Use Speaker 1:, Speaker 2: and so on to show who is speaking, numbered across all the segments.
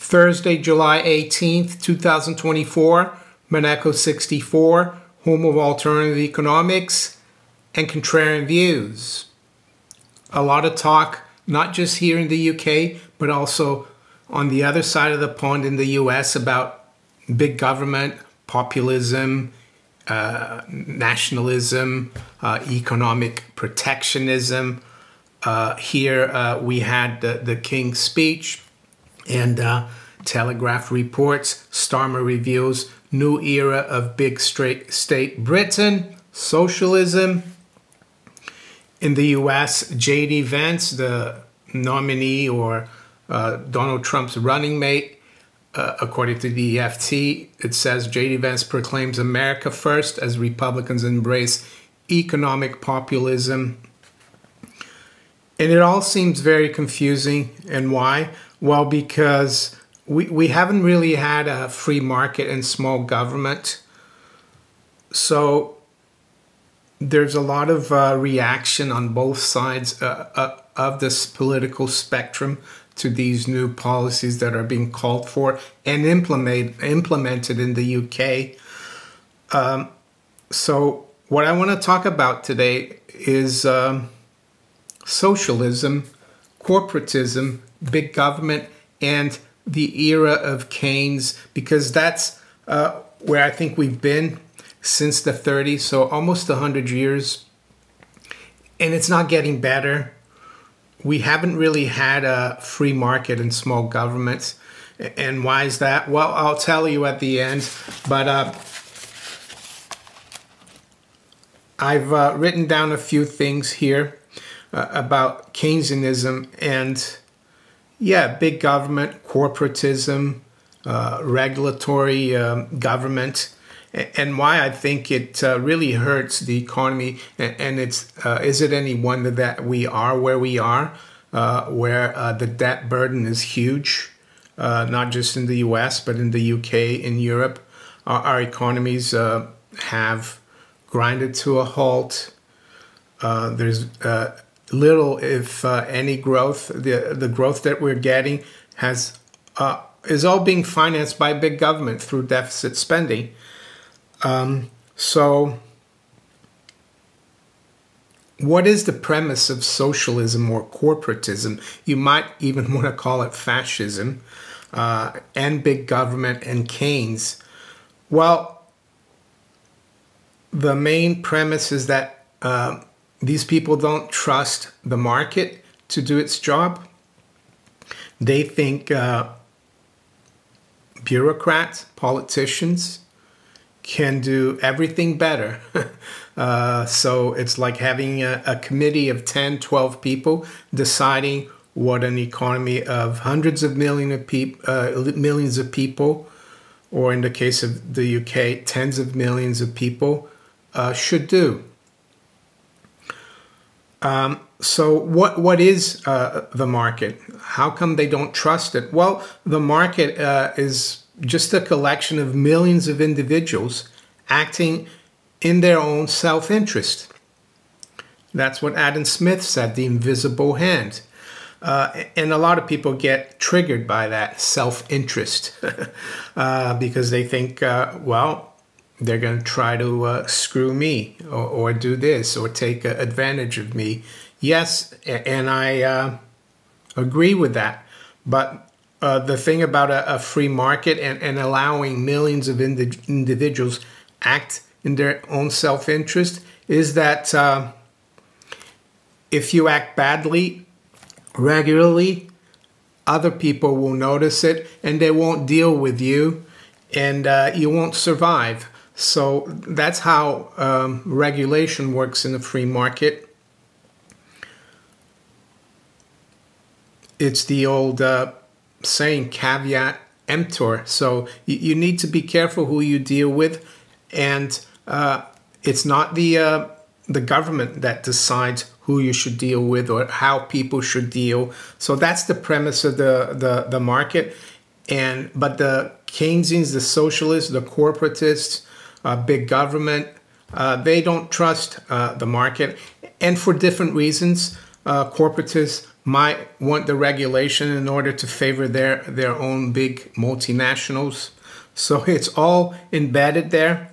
Speaker 1: Thursday, July 18th, 2024, Monaco 64, home of alternative economics and contrarian views. A lot of talk, not just here in the UK, but also on the other side of the pond in the US about big government, populism, nationalism, economic protectionism. Here we had the King's speech and Telegraph reports, Starmer reviews, new era of big state Britain, socialism. In the US, J.D. Vance, the nominee or Donald Trump's running mate, according to the EFT, it says J.D. Vance proclaims America first as Republicans embrace economic populism. And it all seems very confusing. And why? Well, because we haven't really had a free market and small government. So there's a lot of reaction on both sides of this political spectrum to these new policies that are being called for and implemented in the UK. So what I want to talk about today is socialism, corporatism, big government, and the era of Keynes, because that's where I think we've been since the 30s, so almost 100 years, and it's not getting better. We haven't really had a free market and small governments. And why is that? Well, I'll tell you at the end, but I've written down a few things here about Keynesianism and, yeah, big government, corporatism, regulatory government, and why I think it really hurts the economy. And it's is it any wonder that we are where we are, where the debt burden is huge, not just in the US, but in the UK, in Europe. Our economies have grinded to a halt. There's little, if any, growth. The growth that we're getting is all being financed by big government through deficit spending. So what is the premise of socialism or corporatism? You might even want to call it fascism, and big government and Keynes. Well, the main premise is that these people don't trust the market to do its job. They think bureaucrats, politicians, can do everything better. So it's like having a committee of 10, 12 people deciding what an economy of hundreds of millions of people, or in the case of the UK, tens of millions of people, should do. So what is the market? How come they don't trust it? Well, the market is just a collection of millions of individuals acting in their own self-interest. That's what Adam Smith said, the invisible hand. And a lot of people get triggered by that self-interest because they think, well, they're going to try to screw me or do this or take advantage of me. Yes, and I agree with that. But the thing about a free market and allowing millions of individuals act in their own self-interest is that if you act badly regularly, other people will notice it and they won't deal with you and you won't survive. So that's how regulation works in a free market. It's the old saying, caveat emptor. So you need to be careful who you deal with, and it's not the government that decides who you should deal with or how people should deal. So that's the premise of the market. But the Keynesians, the socialists, the corporatists, big government, they don't trust the market, and for different reasons. Corporatists might want the regulation in order to favor their own big multinationals. So it's all embedded there.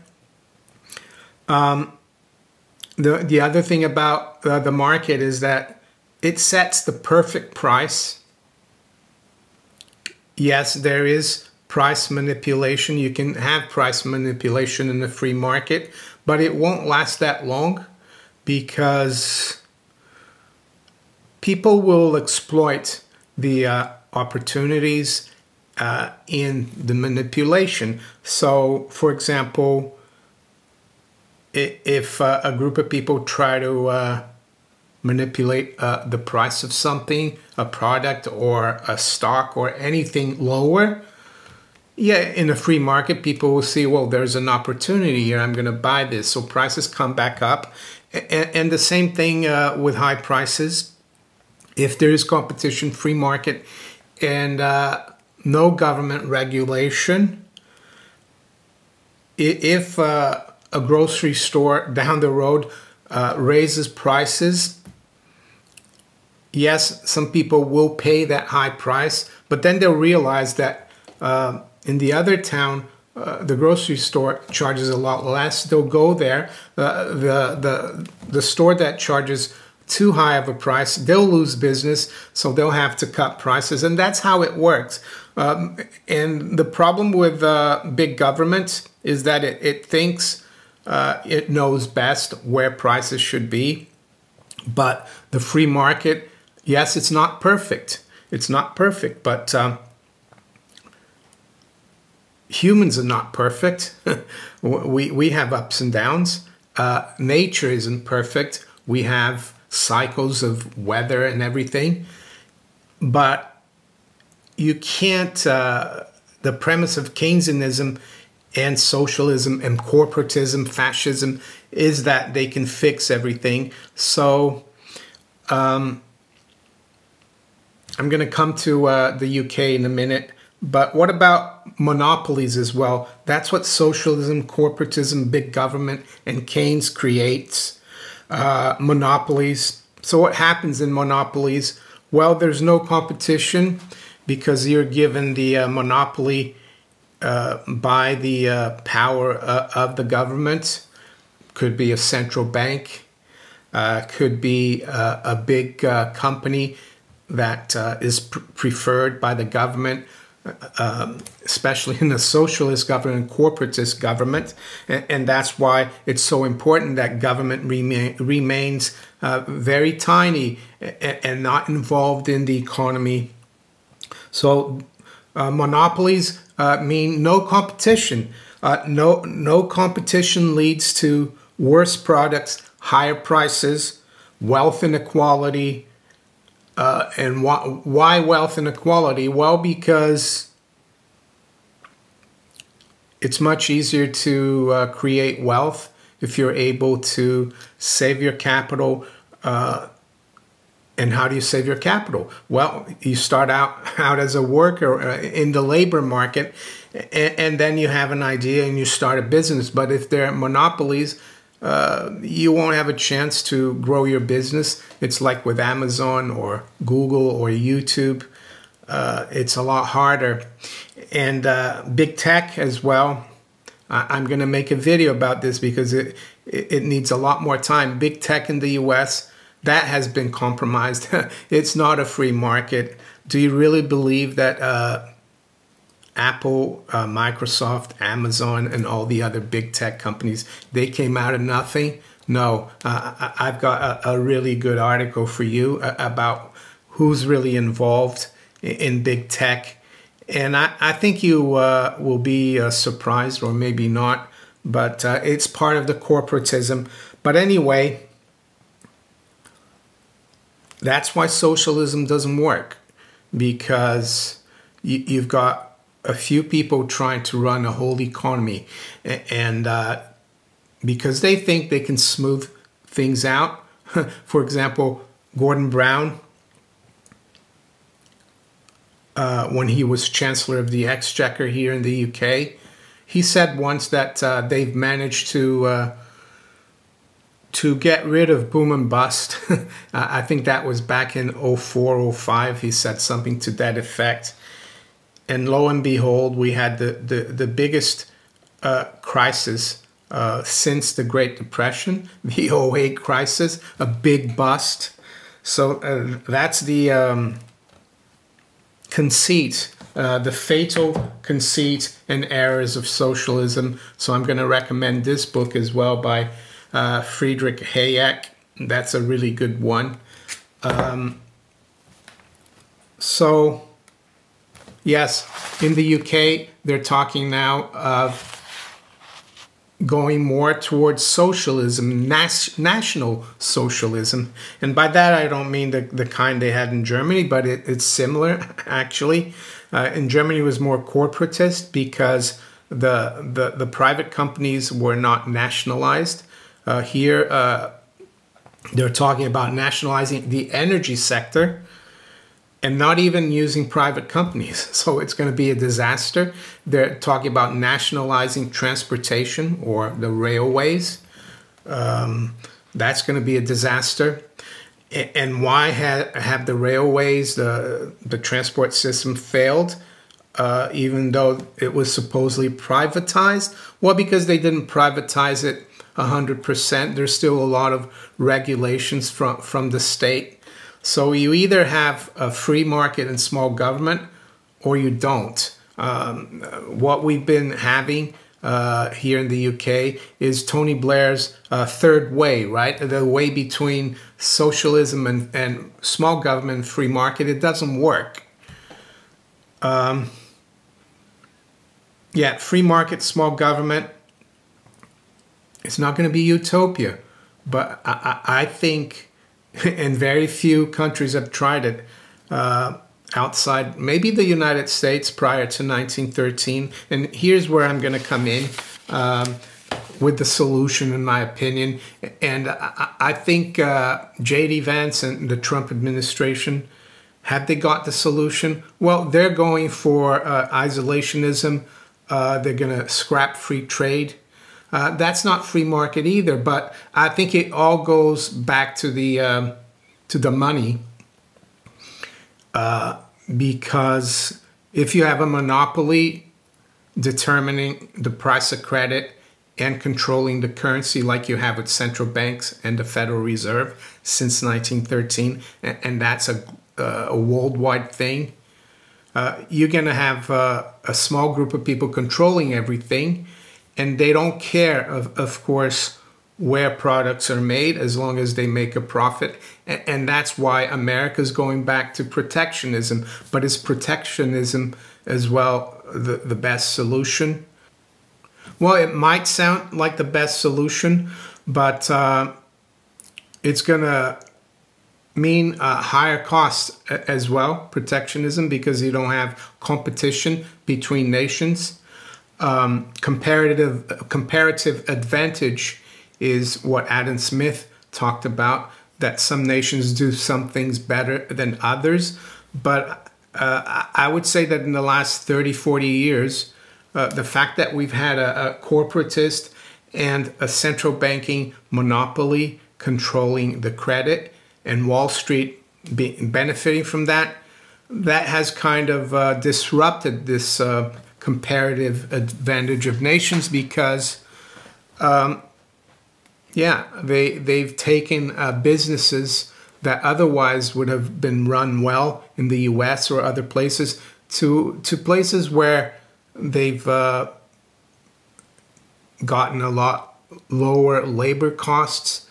Speaker 1: The other thing about the market is that it sets the perfect price. Yes, there is price manipulation. You can have price manipulation in the free market, but it won't last that long because people will exploit the opportunities in the manipulation. So, for example, if a group of people try to manipulate the price of something, a product or a stock or anything lower, yeah, in a free market, people will see, well, there's an opportunity here. I'm going to buy this. So prices come back up. And the same thing with high prices. If there is competition, free market, and no government regulation, if a grocery store down the road raises prices, yes, some people will pay that high price, but then they'll realize that in the other town, the grocery store charges a lot less. They'll go there. The store that charges too high of a price, they'll lose business, so they'll have to cut prices, and that's how it works. And the problem with big government is that it thinks it knows best where prices should be, but the free market, yes, it's not perfect. It's not perfect, but humans are not perfect. we have ups and downs. Nature isn't perfect. We have cycles of weather and everything, but you can't, the premise of Keynesianism and socialism and corporatism, fascism, is that they can fix everything. So I'm going to come to the UK in a minute, but what about monopolies as well? That's what socialism, corporatism, big government, and Keynes creates. Monopolies. So what happens in monopolies? Well, there's no competition because you're given the monopoly by the power of the government. Could be a central bank, could be a big company that is preferred by the government, especially in the socialist government, corporatist government, and that's why it's so important that government remains very tiny and not involved in the economy. So monopolies mean no competition. No competition leads to worse products, higher prices, wealth inequality. And why wealth inequality? Well, because it's much easier to create wealth if you're able to save your capital. And how do you save your capital? Well, you start out as a worker in the labor market, and then you have an idea and you start a business. But if there are monopolies, you won't have a chance to grow your business. It's like with Amazon or Google or YouTube. It's a lot harder. And big tech as well. I'm going to make a video about this because it needs a lot more time. Big tech in the US, that has been compromised. It's not a free market. Do you really believe that Apple, Microsoft, Amazon, and all the other big tech companies, they came out of nothing? No, I've got a really good article for you about who's really involved in big tech. And I think you will be surprised, or maybe not, but it's part of the corporatism. But anyway, that's why socialism doesn't work, because you've got a few people trying to run a whole economy, and because they think they can smooth things out. For example, Gordon Brown, when he was Chancellor of the Exchequer here in the UK, he said once that they've managed to to get rid of boom and bust. I think that was back in 04, 05. He said something to that effect. And lo and behold, we had the biggest crisis since the Great Depression, the '08 crisis, a big bust. So that's the conceit, the fatal conceit and errors of socialism. So I'm going to recommend this book as well by Friedrich Hayek. That's a really good one. So, yes, in the UK, they're talking now of going more towards socialism, national socialism. And by that, I don't mean the kind they had in Germany, but it's similar, actually. In Germany, it was more corporatist because the private companies were not nationalized. Here, they're talking about nationalizing the energy sector and not even using private companies. So it's going to be a disaster. They're talking about nationalizing transportation or the railways. That's going to be a disaster. And why have the railways, the transport system failed, even though it was supposedly privatized? Well, because they didn't privatize it 100%. There's still a lot of regulations from the state. So you either have a free market and small government or you don't. What we've been having here in the UK is Tony Blair's third way, right? The way between socialism and small government and free market. It doesn't work. Yeah, free market, small government, it's not going to be utopia. But I think, and very few countries have tried it outside, maybe the United States prior to 1913. And here's where I'm going to come in with the solution, in my opinion. And I think J.D. Vance and the Trump administration, have they got the solution? Well, they're going for isolationism. They're going to scrap free trade. That's not free market either, but I think it all goes back to the money, because if you have a monopoly determining the price of credit and controlling the currency like you have with central banks and the Federal Reserve since 1913, and that's a worldwide thing, you're going to have a small group of people controlling everything. And they don't care, of course, where products are made as long as they make a profit. And that's why America's going back to protectionism. But is protectionism as well the best solution? Well, it might sound like the best solution, but it's going to mean higher costs as well, protectionism, because you don't have competition between nations. Comparative advantage is what Adam Smith talked about, that some nations do some things better than others. But I would say that in the last 30, 40 years, the fact that we've had a corporatist and a central banking monopoly controlling the credit and Wall Street benefiting from that, that has kind of disrupted this comparative advantage of nations, because they've taken businesses that otherwise would have been run well in the US or other places to places where they've gotten a lot lower labor costs.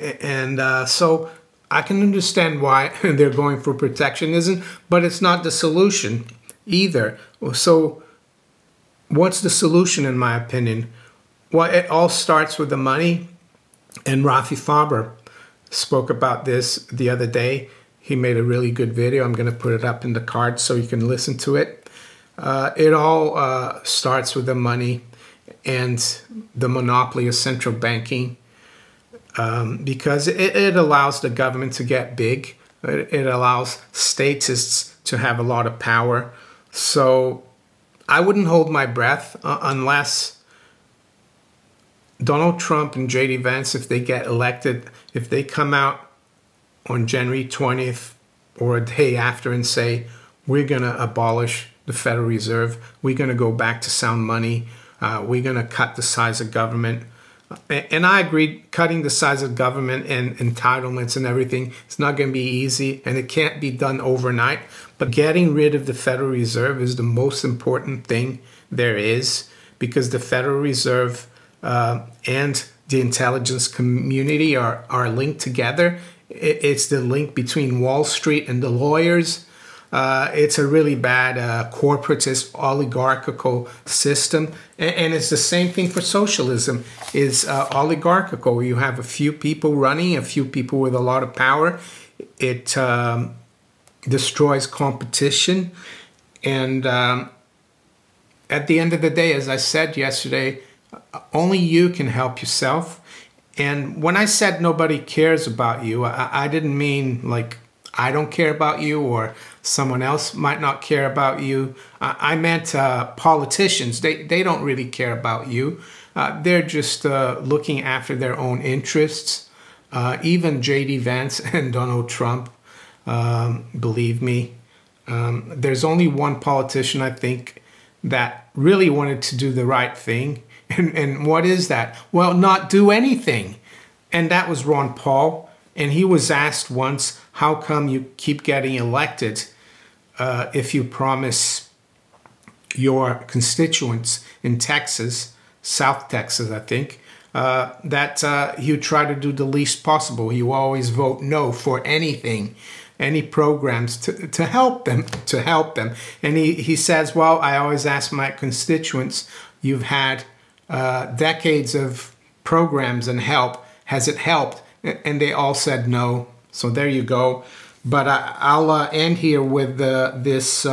Speaker 1: And so I can understand why they're going for protectionism, but it's not the solution either. So what's the solution, in my opinion? Well, it all starts with the money. And Rafi Faber spoke about this the other day. He made a really good video. I'm going to put it up in the card so you can listen to it. It all starts with the money and the monopoly of central banking, because it allows the government to get big. It allows statists to have a lot of power. So I wouldn't hold my breath unless Donald Trump and J.D. Vance, if they get elected, if they come out on January 20th or a day after and say, we're going to abolish the Federal Reserve, we're going to go back to sound money, we're going to cut the size of government. And I agree, cutting the size of government and entitlements and everything, it's not going to be easy and it can't be done overnight. But getting rid of the Federal Reserve is the most important thing there is, because the Federal Reserve and the intelligence community are linked together. It's the link between Wall Street and the lawyers. It's a really bad corporatist oligarchical system. And it's the same thing for socialism. It's oligarchical. You have a few people running, a few people with a lot of power. It destroys competition. And at the end of the day, as I said yesterday, only you can help yourself. And when I said nobody cares about you, I didn't mean like I don't care about you or someone else might not care about you. I meant politicians. They don't really care about you. They're just looking after their own interests. Even J.D. Vance and Donald Trump, believe me, there's only one politician, I think, that really wanted to do the right thing. And what is that? Well, not do anything. And that was Ron Paul. And he was asked once, how come you keep getting elected if you promise your constituents in Texas, South Texas, I think, that you try to do the least possible. You always vote no for anything, any programs to help them, And he says, well, I always ask my constituents, you've had decades of programs and help. Has it helped? And they all said no. So there you go. But I'll end here with this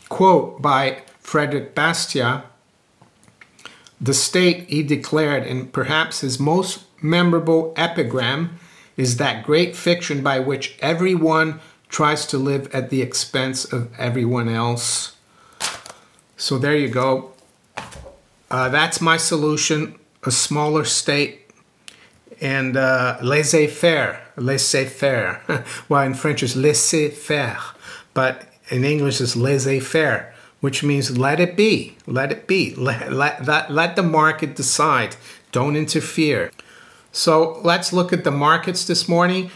Speaker 1: quote by Frederick Bastiat. The state, he declared, and perhaps his most memorable epigram, is that great fiction by which everyone tries to live at the expense of everyone else. So there you go. That's my solution, a smaller state and laissez-faire. Well, in French it's laissez-faire, but in English it's laissez-faire, which means let it be, let it be. Let the market decide, don't interfere. So let's look at the markets this morning.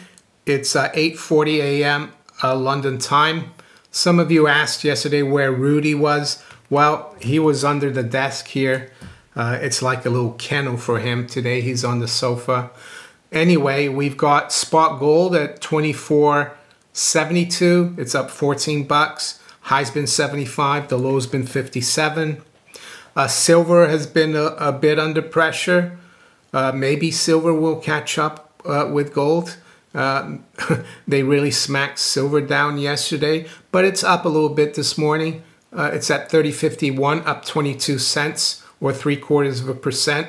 Speaker 1: It's 8:40 a.m. London time. Some of you asked yesterday where Rudy was. Well, he was under the desk here. It's like a little kennel for him today. He's on the sofa. Anyway, we've got spot gold at 24.72. It's up 14 bucks. High's been 75. The low's been 57. Silver has been a bit under pressure. Maybe silver will catch up with gold. They really smacked silver down yesterday, but it's up a little bit this morning. It's at 30.51, up 22 cents or 0.75%.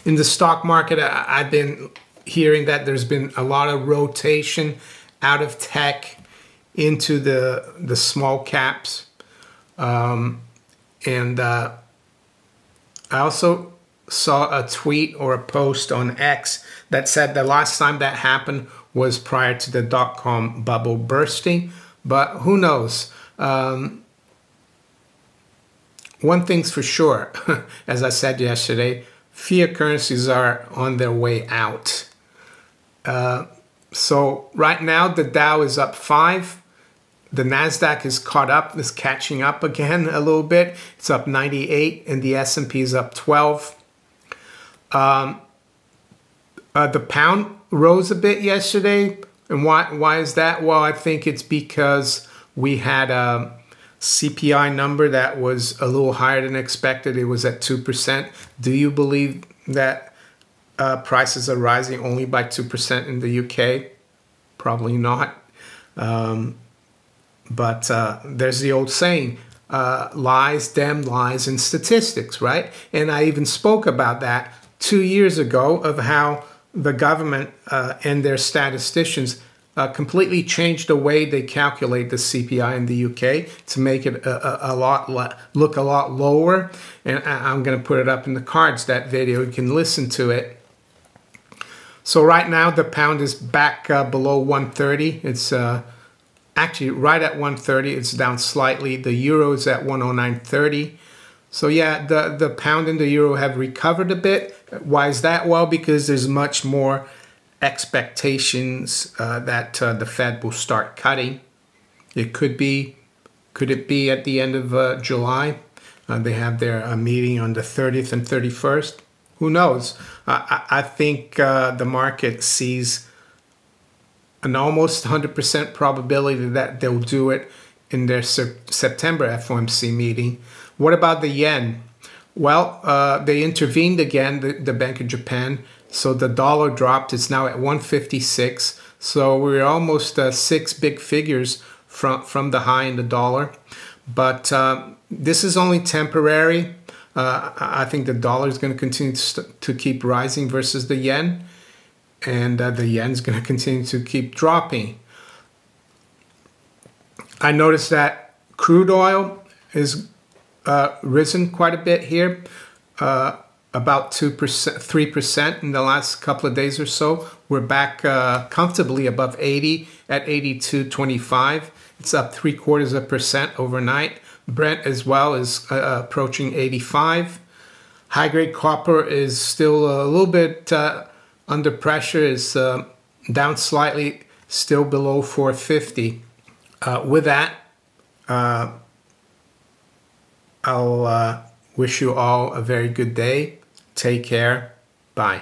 Speaker 1: In the stock market, I've been hearing that there's been a lot of rotation out of tech into the small caps. I also saw a tweet or a post on X that said the last time that happened was prior to the dot-com bubble bursting, but who knows? One thing's for sure, as I said yesterday, fiat currencies are on their way out. So right now the Dow is up 5. The NASDAQ is caught up, is catching up again a little bit. It's up 98 and the S&P is up 12. The pound rose a bit yesterday. And why is that? Well, I think it's because we had a CPI number that was a little higher than expected. It was at 2%. Do you believe that prices are rising only by 2% in the UK? Probably not. But there's the old saying, lies, damn lies, and statistics, right? And I even spoke about that 2 years ago of how the government and their statisticians completely changed the way they calculate the CPI in the UK to make it look a lot lower. And I'm going to put it up in the cards, that video. You can listen to it. So right now the pound is back below 130. It's actually right at 130. It's down slightly. The euro is at 109.30. So yeah, the pound and the euro have recovered a bit. Why is that? Well, because there's much more expectations that the Fed will start cutting. Could it be at the end of July? They have their meeting on the 30th and 31st. Who knows? I think the market sees an almost 100% probability that they'll do it in their September FOMC meeting. What about the yen? Well, they intervened again, the Bank of Japan. So the dollar dropped. It's now at 156. So we're almost 6 big figures from the high in the dollar. But this is only temporary. I think the dollar is going to continue to keep rising versus the yen. And the yen is going to continue to keep dropping. I noticed that crude oil is risen quite a bit here. About 2%, 3% in the last couple of days or so. We're back comfortably above 80 at 82.25. It's up 0.75% overnight. Brent as well is approaching 85. High-grade copper is still a little bit under pressure. Is down slightly, still below 450. With that, I'll wish you all a very good day. Take care. Bye.